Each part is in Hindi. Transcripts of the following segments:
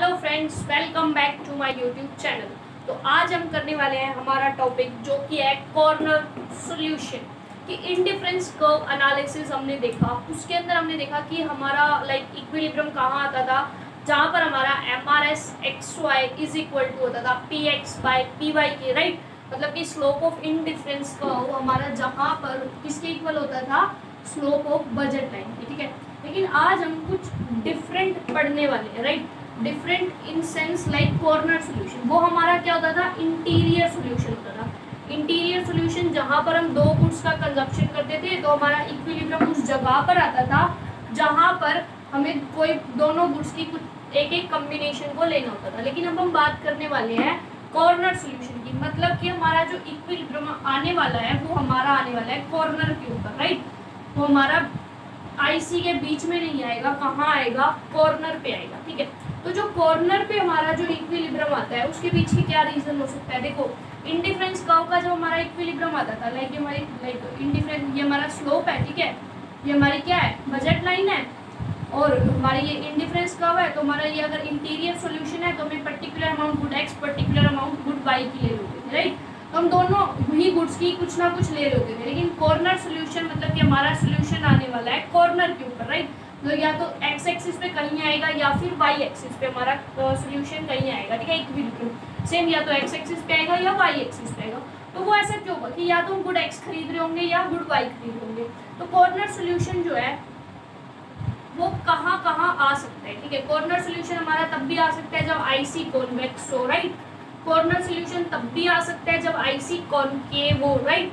Hello friends, welcome back to my YouTube channel. तो आज हम करने वाले हैं हमारा टॉपिक जो कि है कॉर्नर सॉल्यूशन कि इंडिफरेंस कर्व एनालिसिस। हमने देखा, उसके अंदर हमने देखा कि हमारा इक्विलिब्रियम कहाँ आता था, जहाँ पर हमारा MRS XY is equal to होता था PX बाय PY के, राइट। मतलब कि स्लोप ऑफ इंडिफरेंस कर्व हमारा जहाँ पर किसके इक्वल होता था, स्लोप ऑफ बजट लाइन के, ठीक है। लेकिन आज हम कुछ डिफरेंट पढ़ने वाले हैं, right. Different in sense like corner solution, वो हमारा क्या होता था, इंटीरियर सॉल्यूशन होता था। इंटीरियर सॉल्यूशन जहाँ पर हम दो गुड्स का कंजप्शन करते थे तो हमारा इक्विलिब्रियम उस जगह पर आता था जहाँ पर हमें कोई दोनों गुड्स की कुछ एक कॉम्बिनेशन को लेना होता था। लेकिन अब हम बात करने वाले हैं कॉर्नर सॉल्यूशन की, मतलब कि हमारा जो इक्विलिब्रियम आने वाला है वो हमारा आने वाला है कॉर्नर के ऊपर, राइट। वो हमारा IC के बीच में नहीं आएगा, कहाँ आएगा, कॉर्नर पे आएगा, ठीक है। तो जो कॉर्नर पे हमारा जो इक्विलिब्रियम आता है उसके पीछे क्या रीजन हो सकता है। देखो, इंडिफरेंस कर्व का जब हमारा इक्विलिब्रियम आता था, इंडिफरेंस, ये हमारा स्लोप है, ठीक है। ये हमारी क्या है, बजट लाइन है, और हमारी ये इंडिफरेंस कर्व है। तो हमारा ये अगर इंटीरियर सॉल्यूशन है तो हमें particular amount good X, particular amount good Y की ले लोगे, राइट। तो हम दोनों ही गुड्स की कुछ ना कुछ ले रहे होते थे। लेकिन कॉर्नर सॉल्यूशन मतलब कि हमारा सॉल्यूशन आने वाला है कॉर्नर के ऊपर, राइट। तो या तो X एक्सिस पे कहीं आएगा या फिर Y एक्सिस पे हमारा सॉल्यूशन कहीं आएगा, ठीक है। इक्विलिब्रियम सेम या तो X एक्सिस पे आएगा या Y एक्सिस पे आएगा। तो वो ऐसा क्यों होगा कि या तो हम गुड X खरीद रहे होंगे या गुड Y खरीद रहे होंगे। तो कॉर्नर सॉल्यूशन जो है वो कहाँ कहाँ आ सकता है, ठीक है। कॉर्नर सॉल्यूशन हमारा तब भी आ सकता है जब IC कॉन्वेक्स हो, राइट। कॉर्नर सॉल्यूशन तब भी आ सकता है जब IC कॉनकेव हो, राइट।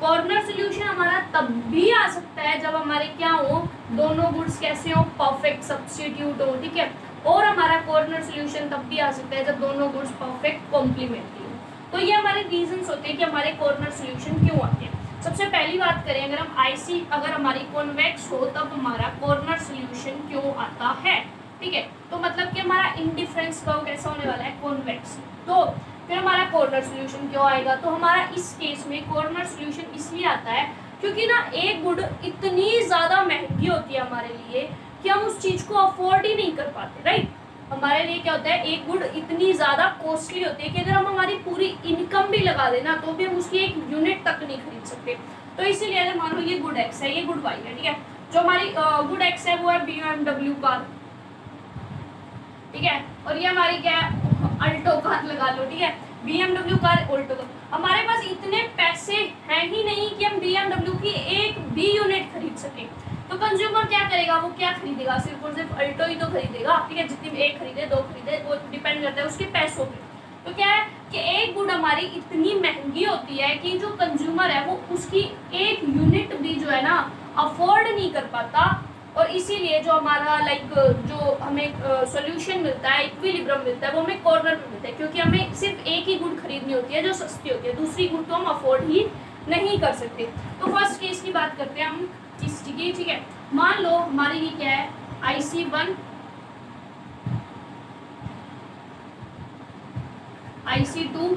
कॉर्नर सॉल्यूशन हमारा तब भी आ सकता है जब हमारे क्या हो, दोनों गुड्स कैसे हो, परफेक्ट सब्स्टिट्यूट हो, ठीक है। और हमारा कॉर्नर सॉल्यूशन तब भी आ सकता है जब दोनों गुड्स परफेक्ट कॉम्प्लीमेंट्री हो। तो ये हमारे रीजंस होते हैं कि हमारे कॉर्नर सॉल्यूशन क्यों आते हैं। सबसे पहली बात करें, अगर हम IC अगर हमारी कॉन्वेक्स हो तब हमारा कॉर्नर सॉल्यूशन क्यों आता है, ठीक है। तो मतलब कि हमारा इंडिफरेंस कर्व कैसा होने वाला है, कॉन्वेक्स। तो फिर हमारा कॉर्नर सॉल्यूशन क्यों आएगा, तो हमारा इस केस में कॉर्नर सॉल्यूशन इसलिए आता है क्योंकि ना एक गुड इतनी ज़्यादा महंगी होती है हमारे लिए कि हम उस चीज़ को अफोर्ड ही नहीं कर पाते, राइट। हमारे लिए क्या होता है, एक गुड इतनी ज़्यादा कॉस्टली होती है कि अगर हम हमारी पूरी इनकम भी लगा देना तो भी हम उसकी एक यूनिट तक नहीं खरीद सकते। तो इसीलिए अगर मान लो ये गुड X है, ये गुड Y है, ठीक है। जो हमारी गुड X है वो है BMW कार, ठीक है। और ये हमारी क्या है, अल्टो कार लगा लो, ठीक है। BMW car, Alto car. हमारे पास इतने पैसे हैं ही नहीं कि हम BMW की एक भी यूनिट खरीद सकें। तो कंज्यूमर क्या करेगा, वो क्या खरीदेगा, सिर्फ और सिर्फ अल्टो ही तो खरीदेगा, ठीक है। जितनी भी एक खरीदे, दो खरीदे, वो डिपेंड करता है उसके पैसों पे। तो क्या है कि एक गुड हमारी इतनी महंगी होती है कि जो कंज्यूमर है वो उसकी एक यूनिट भी जो है ना अफोर्ड नहीं कर पाता। और इसीलिए जो हमारा जो हमें सॉल्यूशन मिलता है, इक्विलिब्रियम मिलता है, वो हमें कॉर्नर पे मिलता है, क्योंकि हमें सिर्फ एक ही गुड खरीदनी होती है जो सस्ती होती है, दूसरी गुड तो हम अफोर्ड ही नहीं कर सकते। तो फर्स्ट केस की बात करते हैं हम किस की, ठीक है। मान लो हमारी ये क्या है, IC1, IC2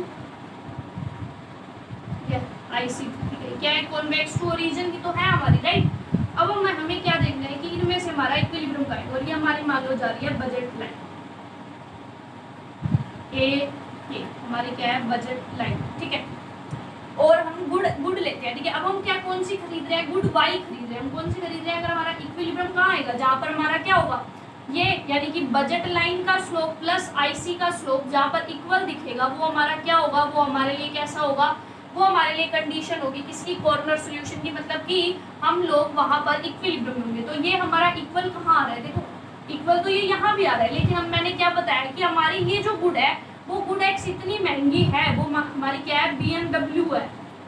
या IC2, ठीक है। क्या है, कॉन्वेक्स टू ओरिजिन की तो है हमारी, राइट। अब हमें क्या देखना है कि इनमें से हमारा इक्विलिब्रियम का है, और ये हमारी मान लो जा रही है बजट लाइन ये हमारी क्या है, बजट लाइन, ठीक है। और हम गुड लेते हैं, ठीक है। अब हम क्या कौन सी खरीद रहे हैं, गुड Y खरीद रहे हैं। हम कौन सी खरीद रहे हैं, अगर हमारा इक्विलिब्रियम कहाँ आएगा, जहाँ पर हमारा क्या होगा, ये यानी कि बजट लाइन का स्लोप प्लस IC का स्लोप जहाँ पर इक्वल दिखेगा, वो हमारा क्या होगा, वो हमारे लिए कैसा होगा, वो हमारे लिए कंडीशन होगी किसकी, कॉर्नर सॉल्यूशन की। मतलब कि हम लोग वहाँ पर इक्विलिब्रियम होंगे। तो ये हमारा इक्वल कहाँ आ रहा है, देखो इक्वल तो ये यहाँ भी आ रहा है, लेकिन मैंने क्या बताया कि हमारी ये जो गुड है वो गुड X इतनी महंगी है, वो हमारी क्या है, BMW है,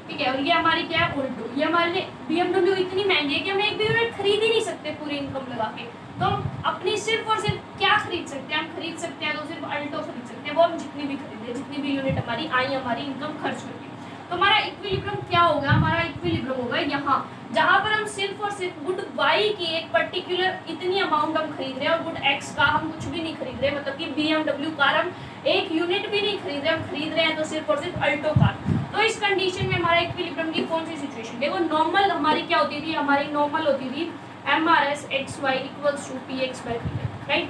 ठीक है। और ये हमारी क्या है, अल्टो। ये हमारे लिए BMW इतनी महंगी है कि हम एक भी यूनिट खरीद ही नहीं सकते पूरी इनकम लगा के। तो हम अपनी सिर्फ और सिर्फ क्या खरीद सकते हैं, हम खरीद सकते हैं तो सिर्फ अल्टो खरीद सकते हैं, वो हम जितनी भी खरीदें, जितनी भी यूनिट हमारी आई, हमारी इनकम खर्च करके। तो हमारा इक्विलिब्रियम क्या होगा, हमारा इक्विलिब्रियम होगा यहाँ, जहाँ पर हम सिर्फ और सिर्फ गुड Y की एक पर्टिकुलर इतनी अमाउंट हम खरीद रहे हैं और गुड X का हम कुछ भी नहीं खरीद रहे। मतलब कि BMW कार हम एक यूनिट भी नहीं खरीद रहे, हम खरीद रहे हैं तो सिर्फ और सिर्फ अल्टो कार। तो इस कंडीशन में हमारा इक्विलिब्रियम की कौन सी सिचुएशन, देखो नॉर्मल हमारी क्या होती थी, हमारी नॉर्मल होती थी MRS XY equals to PX by PY, right.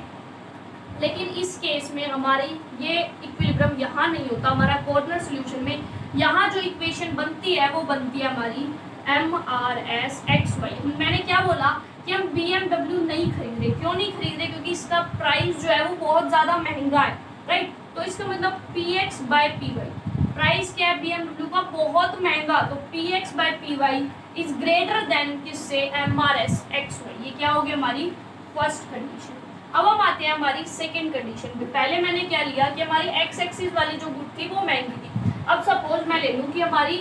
लेकिन इस केस में हमारी ये इक्विलिब्रियम यहाँ नहीं होता, हमारा कॉर्नर सोल्यूशन में यहाँ जो इक्वेशन बनती है वो बनती है हमारी MRS/XY। मैंने क्या बोला कि हम BMW नहीं खरीद रहे। क्यों नहीं खरीद रहे? क्योंकि इसका प्राइस जो है वो बहुत ज़्यादा महंगा है, राइट। तो इसका मतलब PX/PY प्राइस क्या है BMW का, बहुत महंगा। तो PX/PY इज ग्रेटर देन किससे, MRS/XY। ये क्या होगी हमारी फर्स्ट कंडीशन। अब हम आते हैं हमारी सेकंड कंडीशन पे। पहले मैंने क्या लिया कि हमारी एक्स एक्सिस वाली जो गुड थी वो महंगी थी। अब सपोज मैं ले लूँ कि हमारी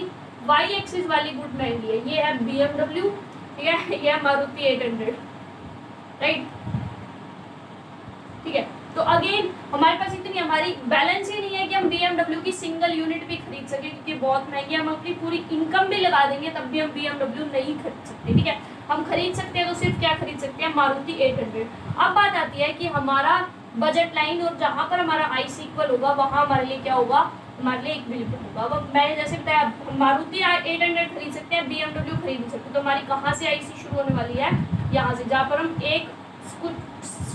वाई एक्सिस वाली गुड महंगी है। ये है BMW, ठीक है, ये है मारुति 800, राइट, ठीक है। तो अगेन हमारे पास इतनी हमारी बैलेंस ही नहीं है कि हम BMW की सिंगल यूनिट भी खरीद सके, क्योंकि बहुत महंगी। हम अपनी पूरी इनकम भी लगा देंगे तब भी हम BMW नहीं खरीद सकते, ठीक है। हम खरीद सकते हैं तो सिर्फ क्या खरीद सकते हैं, मारुति 800। अब बात आती है कि हमारा बजट लाइन और जहाँ पर हमारा IC इक्वल होगा वहाँ हमारे लिए क्या होगा, हमारे लिए इक्विलिब्रियम होगा। अब मैंने जैसे बताया मारुति 800 खरीद सकते हैं, BMW खरीद नहीं सकते। तो हमारी कहाँ से IC शुरू होने वाली है, यहाँ से, जहाँ पर हम एक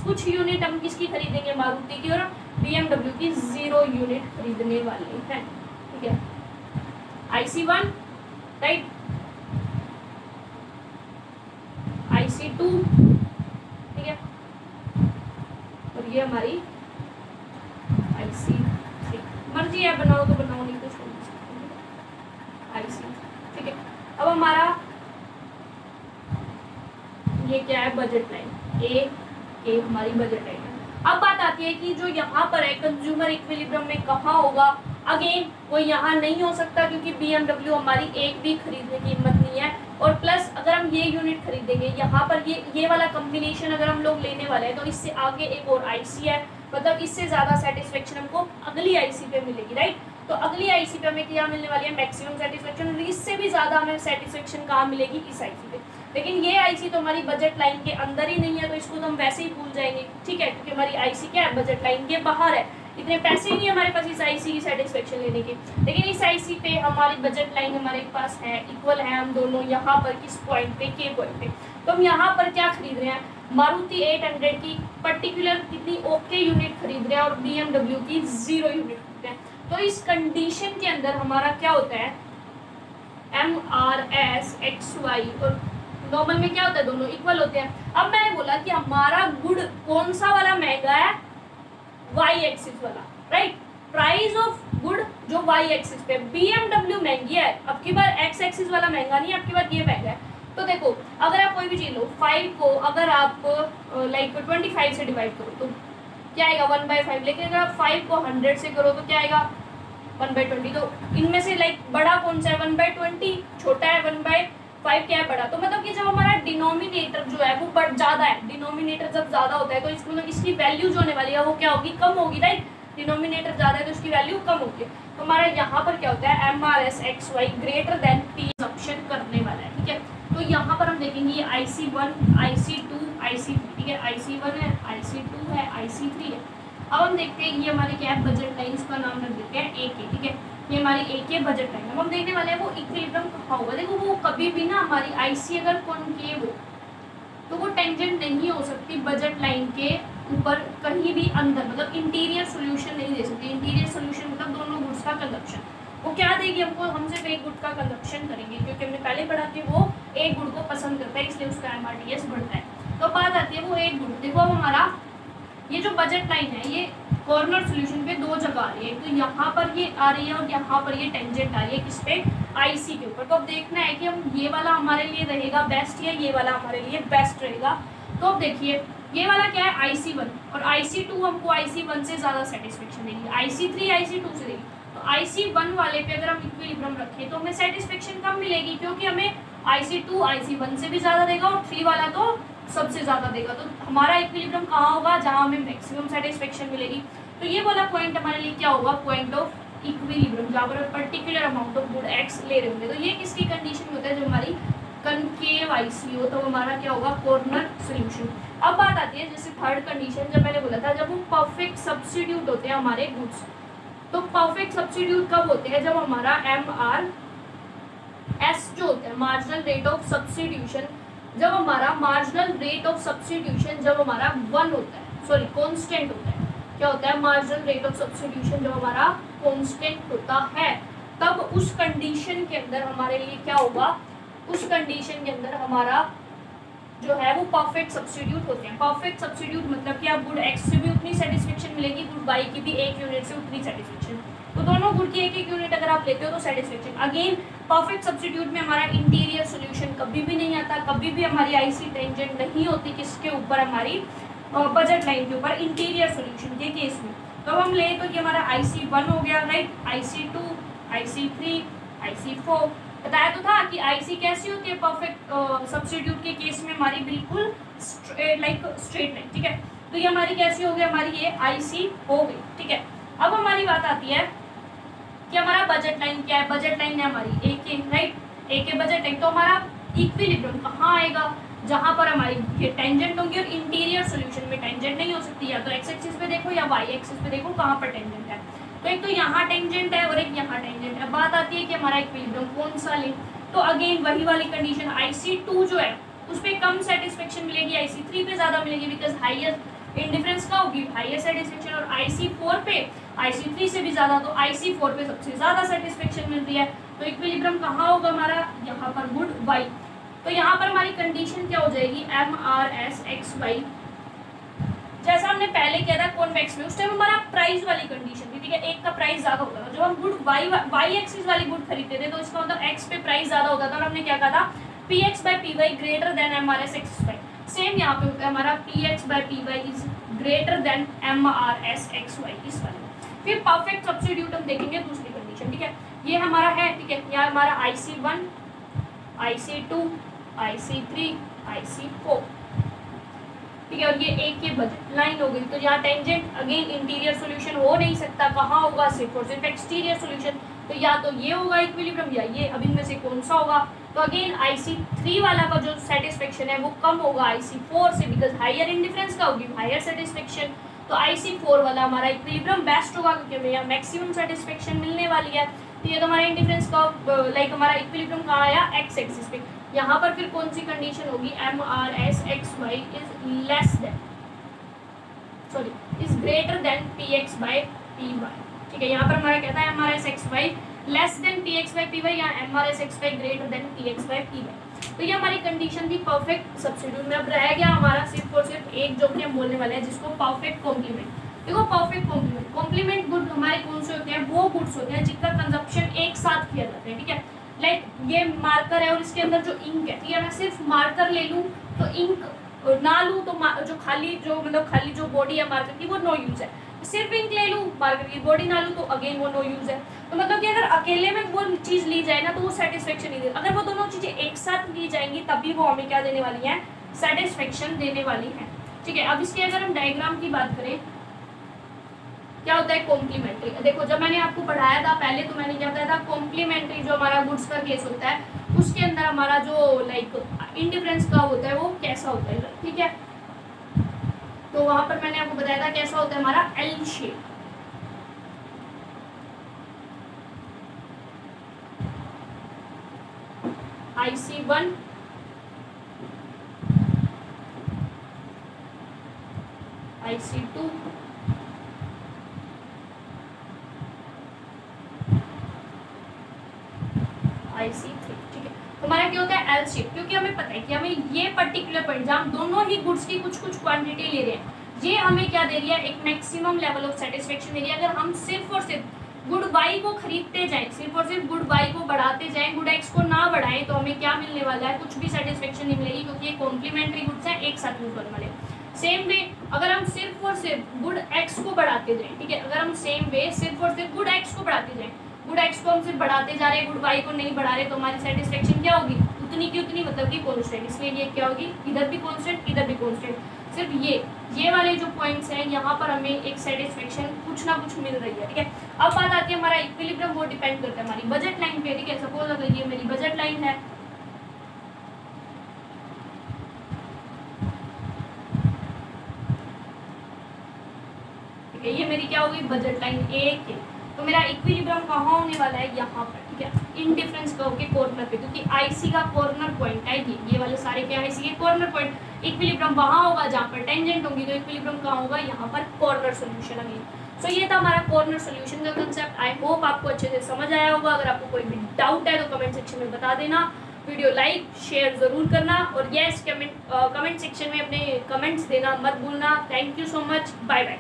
कुछ यूनिट हम किसकी खरीदेंगे, मारुति की, और BMW की 0 यूनिट खरीदने वाले हैं, ठीक है। IC1, राइट, IC2, ठीक है, और ये हमारी IC3। मर्जी है, बनाओ तो बनाओ, नहीं तो छोड़ सकते। IC, ठीक है। अब हमारा ये क्या है, बजट लाइन ए हमारी बजट लाइन है। अब बात आती है कि जो यहाँ पर है कंज्यूमर इक्विलिब्रियम में कहाँ होगा। अगेन वो यहाँ नहीं हो सकता क्योंकि BMW हमारी एक भी खरीदने की हिम्मत नहीं है। और प्लस अगर हम ये यूनिट खरीदेंगे, यहाँ पर ये वाला कम्बिनेशन अगर हम लोग लेने वाले हैं तो इससे आगे एक और IC है, मतलब इससे ज़्यादा सेटिस्फेक्शन हमको अगली IC पे मिलेगी, राइट। तो अगली IC पे हमें क्या मिलने वाली है, मैक्सिमम सेटिस्फेक्शन। इससे भी ज़्यादा हमें सेटिस्फेक्शन कहाँ मिलेगी, इस IC पे। लेकिन ये IC तो हमारी बजट लाइन के अंदर ही नहीं है, तो इसको तो हम वैसे ही भूल जाएंगे, ठीक है, क्योंकि हमारी IC क्या है, बजट लाइन के बाहर है। इतने पैसे ही नहीं हमारे पास इस IC की सेटिस्फेक्शन लेने के। लेकिन इस IC पे हमारी बजट लाइन हमारे पास है, इक्वल है, हम दोनों यहाँ पर किस पॉइंट पे, के पॉइंट पे। तो हम यहाँ पर क्या खरीद रहे हैं, मारुति 800 की पर्टिकुलर कितनी ओके यूनिट खरीद रहे हैं और BMW की 0 यूनिट खरीद रहे हैं। तो इस कंडीशन के अंदर हमारा क्या होता है, MRS/XY और नॉर्मल में क्या होता है, दोनों इक्वल होते हैं। अब मैंने बोला कि हमारा गुड कौन सा वाला महंगा है, Y एक्सिस वाला, राइट। प्राइस ऑफ गुड जो Y एक्सिस पे, BMW महंगी है, अब की बार X एक्सिस वाला महंगा नहीं है, अब की बार ये महंगा है। तो देखो अगर आप कोई भी चीज लो, 5 को अगर आप लाइक 25 से डिवाइड करो तो क्या आएगा, 1/5। लेकिन अगर आप 5 को 100 से करो तो क्या आएगा, 1/20। तो इनमें से लाइक बड़ा कौन सा है, 1/20, छोटा है 1/5, क्या है बड़ा। तो मतलब कि जब हमारा डिनोमिनेटर जो है वो ज़्यादा है, डिनोमिनेटर जब ज़्यादा होता है तो इसको मतलब इसकी वैल्यू जो होने वाली है वो क्या होगी, कम होगी, राइट। डिनोमिनेटर ज़्यादा है तो इसकी वैल्यू कम होगी। तो हमारा यहाँ पर क्या होता है, MRS/XY greater than P option करने वाला है, ठीक है। तो यहाँ पर हम देखेंगे ये IC1, IC2, IC3, ठीक है, IC1 है, IC2 है, IC3 है। अब हम देखते हैं ये हमारी क्या है, बजट लाइन, इसका नाम रख देते हैं AK, ठीक है। ये हमारी AK बजट लाइन। अब हम देखने वाले हैं वो इक्विलिब्रियम कहाँ होगा। देखो वो कभी भी ना हमारी IC अगर कॉनकेव हो तो वो टेंजेंट नहीं हो सकती बजट लाइन के ऊपर कहीं भी अंदर, मतलब इंटीरियर सोल्यूशन नहीं दे सकती। इंटीरियर सोल्यूशन मतलब दोनों गुड्स का कंजप्शन। वो क्या देगी हमको, हम सिर्फ एक गुड का कंजप्शन करेंगे, क्योंकि हमने पहले पढ़ा कि वो एक गुड को पसंद करता है, इसलिए उसका MRDS बढ़ता है। तो बात आती है वो एक गुड। देखो अब हमारा ये जो बजट लाइन है ये कॉर्नर सोल्यूशन पे 2 जगह आ रही है, तो यहाँ पर ये आ रही है और यहाँ पर ये टेंजेंट आ रही है, किस पे, IC के ऊपर। तो अब देखना है कि हम ये वाला हमारे लिए रहेगा बेस्ट या ये वाला हमारे लिए बेस्ट रहेगा। तो अब देखिए ये वाला क्या है, IC1, और IC2 हमको IC1 से ज़्यादा सेटिस्फेक्शन देगी, IC3 IC2 से देगी। तो IC1 वाले पे अगर हम इक्विलिब्रियम रखें तो हमें सेटिस्फेक्शन कम मिलेगी, क्योंकि हमें IC2 IC1 से भी ज़्यादा देगा और 3 वाला तो सबसे ज़्यादा देगा। तो हमारा इक्विलिब्रियम कहाँ होगा, जहाँ हमें मैक्सिमम सेटिस्फेक्शन मिलेगी। तो ये वाला पॉइंट हमारे लिए क्या होगा, पॉइंट ऑफ इक्विलिब्रियम, जहाँ पर particular amount of good X ले रहे होंगे। तो ये किसकी कंडीशन में होता है, जो हमारी कनकेव IC हो, तो हमारा क्या होगा, कॉर्नर सोल्यूशन। अब बात आती है जैसे थर्ड कंडीशन, जब मैंने बोला था जब वो परफेक्ट सब्स्टिट्यूट होते हैं हमारे गुड्स। तो परफेक्ट सब्स्टिट्यूट कब होते हैं, जब हमारा MRS जो होता है, मार्जिनल रेट ऑफ सब्स्टिट्यूशन, जब हमारा मार्जिनल रेट ऑफ सब्स्टिट्यूशन जब हमारा 1 होता है, सॉरी कांस्टेंट होता है, क्या होता है, मार्जिनल रेट ऑफ सब्स्टिट्यूशन जो हमारा कांस्टेंट होता है, तब उस कंडीशन के अंदर हमारे लिए क्या होगा, उस कंडीशन के अंदर हमारा जो है वो परफेक्ट सब्स्टिट्यूट होते हैं। परफेक्ट सब्स्टिट्यूट मतलब कि आप गुड एक्स से भी उतनी सेटिस्फेक्शन मिलेगी, गुड वाई की भी एक यूनिट से उतनी सेटिस्फेक्शन, तो दोनों गुड की एक एक यूनिट अगर आप लेते हो तो सेटिस्फेक्शन। अगेन परफेक्ट सब्स्टिट्यूट में हमारा इंटीरियर सोल्यूशन कभी भी नहीं आता, कभी भी हमारी आईसी टेंजेंट नहीं होती किसके ऊपर, हमारी बजट लाइन के ऊपर, इंटीरियर सोल्यूशन के केस में। तो हम ले तो ये हमारा IC1 हो गया, राइट, IC2, IC3, IC4। बताया तो था कि IC कैसी होती है परफेक्ट सब्स्टिट्यूट के केस में, हमारी बिल्कुल लाइक स्ट्रेट लाइन, ठीक है। तो ये हमारी कैसी हो गई, हमारी ये IC हो गई, ठीक है। अब हमारी बात आती है कि हमारा बजट लाइन क्या है। बजट लाइन है हमारी AK, right, AK budget line. तो हमारा इक्विलिब्रियम कहाँ आएगा, जहाँ पर हमारी ये टेंजेंट होंगी, और इंटीरियर सोल्यूशन में टेंजेंट नहीं हो सकती, या तो एक्स एक्सिस पे देखो या वाई एक्सिस पे देखो कहाँ पर टेंजेंट है। तो एक तो यहाँ टेंजेंट है और एक यहाँ टेंजेंट है। बात आती है कि हमारा इक्विलिब्रियम कौन सा ले, तो अगेन वही वाली कंडीशन, IC2 जो है उस पर कम सेटिस्फेक्शन मिलेगी, IC3 पे ज़्यादा मिलेगी, बिकॉज हाइयर इंडिफरेंस का होगी, हाइयर सेटिस्फेक्शन। और IC4 पे IC3 से भी ज़्यादा, तो IC4 पे सबसे ज़्यादा सेटिस्फेक्शन मिल रही है। तो इक्विलिब्रियम कहाँ होगा हमारा, यहाँ पर गुड वाई। तो यहाँ पर हमारी कंडीशन क्या हो जाएगी, MRSXY, जैसा हमने पहले किया था कॉन्वेक्स में, उस टाइम हमारा प्राइस वाली कंडीशन थी, ठीक है, एक का प्राइस ज़्यादा होता था। जब हम गुड वाई एक्सिस वाली गुड खरीदते थे तो इसका मतलब एक्स पे प्राइस ज़्यादा होता था, और हमने क्या कहा था, PX/PY greater than MRSXY। Same यहाँ पे होता है हमारा PX/PY is greater than MRSXY, इस वाले। फिर परफेक्ट सब्स्टिट्यूट हम देखेंगे दूसरी कंडीशन, ठीक है। ये हमारा है, ठीक है, यहाँ हमारा IC1, IC2, IC3, IC4, ठीक है, और ये एक के बजट लाइन हो गई। तो यहाँ टेंजेंट अगेन इंटीरियर सोल्यूशन हो नहीं सकता, कहाँ होगा, सिर्फ और सिर्फ एक्सटीरियर सोल्यूशन। तो या तो ये होगा इक्विलिब्रियम, या ये, अब इनमें से कौन सा होगा। तो अगेन IC3 वाला का जो सेटिस्फेक्शन है वो कम होगा IC4 से, बिकॉज हाइयर इंडिफरेंस का होगी, हाइयर सेटिस्फेक्शन। तो IC4 वाला हमारा इक्विलिब्रियम बेस्ट होगा, क्योंकि हमें यहाँ मैक्सिमम सेटिस्फेक्शन मिलने वाली है। तो ये तो हमारा इंडिफरेंस का लाइक हमारा इक्विलिब्रियम कहाँ आया, एक्स एक्सिस पे। यहाँ पर फिर कौन सी कंडीशन होगी, MRSXY is less than, sorry, is greater than PX/PY, ठीक है। यहाँ पर हमारा कहता है MRSXY लेस देन PX/PY, या MRSXY ग्रेटर देन PX/PY। तो ये हमारी कंडीशन थी परफेक्ट सब्स्टिट्यूट में। अब रह गया हमारा सिर्फ और सिर्फ एक जो कि हम बोलने वाले हैं, जिसको परफेक्ट कॉम्प्लीमेंट। देखो परफेक्ट कॉम्प्लीमेंट, कॉम्प्लीमेंट गुड हमारे कौन से होते हैं, वो गुड्स होते हैं जिनका कंजप्शन एक साथ किया जाता है, ठीक है। लाइक ये मार्कर है और इसके अंदर जो इंक है, ठीक है, मैं सिर्फ मार्कर ले लूँ तो इंक ना लूँ तो जो खाली जो बॉडी है मार्कर की वो नो यूज़ है। सिर्फ इंक ले लूँ, मार्कर की बॉडी ना लूँ तो अगेन वो नो यूज़ है। तो मतलब कि अगर अकेले में वो चीज़ ली जाए ना तो वो सेटिस्फेक्शन नहीं देती, अगर वो दोनों चीज़ें एक साथ ली जाएंगी तभी वो हमें क्या देने वाली है, सेटिस्फेक्शन देने वाली है, ठीक है। अब इसके अगर हम डायग्राम की बात करें, क्या होता है कॉम्प्लीमेंट्री। देखो जब मैंने आपको पढ़ाया था पहले, तो मैंने क्या बताया था, कॉम्प्लीमेंट्री जो हमारा गुड्स का केस होता है उसके अंदर हमारा जो लाइक इंडिफरेंस का होता है वो कैसा होता है, ठीक है। तो वहां पर मैंने आपको बताया था कैसा होता है हमारा L shape. IC1, IC2, IC3, ठीक है। हमारा क्या होता है L शेप, क्योंकि हमें पता है कि हमें ये पर्टिकुलर पॉइंट जहाँ दोनों ही गुड्स की कुछ कुछ क्वांटिटी ले रहे हैं, ये हमें क्या दे रही है, एक मैक्सिमम लेवल ऑफ सेटिस्फेक्शन दे रही है। अगर हम सिर्फ और सिर्फ गुड वाई को खरीदते जाएं, सिर्फ और सिर्फ गुड वाई को बढ़ाते जाएं, गुड एक्स को ना बढ़ाएं, तो हमें क्या मिलने वाला है, कुछ भी सेटिस्फेक्शन नहीं मिलेगी, क्योंकि ये कॉम्प्लीमेंट्री गुड्स हैं, एक साथ यूज करने वाले। सेम वे अगर हम सिर्फ और सिर्फ गुड एक्स को बढ़ाते जाएं, ठीक है, अगर हम सेम वे सिर्फ और सिर्फ गुड एक्स को बढ़ाते जाएं, गुड एक्स को हम सिर्फ बढ़ाते जा रहे हैं, गुड वाई को नहीं बढ़ा रहे, तो हमारी सेटिस्फेक्शन क्या होगी, उतनी की उतनी, मतलब कि कांस्टेंट। इसलिए ये क्या होगी, इधर भी कांस्टेंट, इधर भी कांस्टेंट। सिर्फ ये वाले जो पॉइंट्स हैं यहाँ पर हमें एक सेटिस्फेक्शन कुछ ना कुछ मिल रही है, ठीक है। अब बात आती है हमारा इक्विलिब्रियम, वो डिपेंड करता है हमारी बजट लाइन पे, ठीक है। सपोज अगर ये मेरी बजट लाइन है, ठीक है, ये मेरी क्या होगी, बजट लाइन एक है, तो मेरा इक्विलिब्रियम कहाँ होने वाला है, यहाँ पर, ठीक है, इंडिफरेंस कर्व के कॉर्नर पे, क्योंकि आईसी का कॉर्नर पॉइंट है ये वाले सारे क्या है, IC के कॉर्नर पॉइंट। इक्विलिब्रियम वहाँ होगा जहाँ पर टेंजेंट होगी, तो इक्विलिब्रियम कहाँ होगा, यहाँ पर कॉर्नर सोल्यूशन अगेन। सो ये था हमारा कॉर्नर सोल्यूशन का कंसेप्ट। आई होप आपको अच्छे से समझ आया होगा। अगर आपको कोई भी डाउट है तो कमेंट सेक्शन में बता देना। वीडियो लाइक शेयर ज़रूर करना और यस कमेंट सेक्शन में अपने कमेंट्स देना मत भूलना। Thank you so much, bye bye.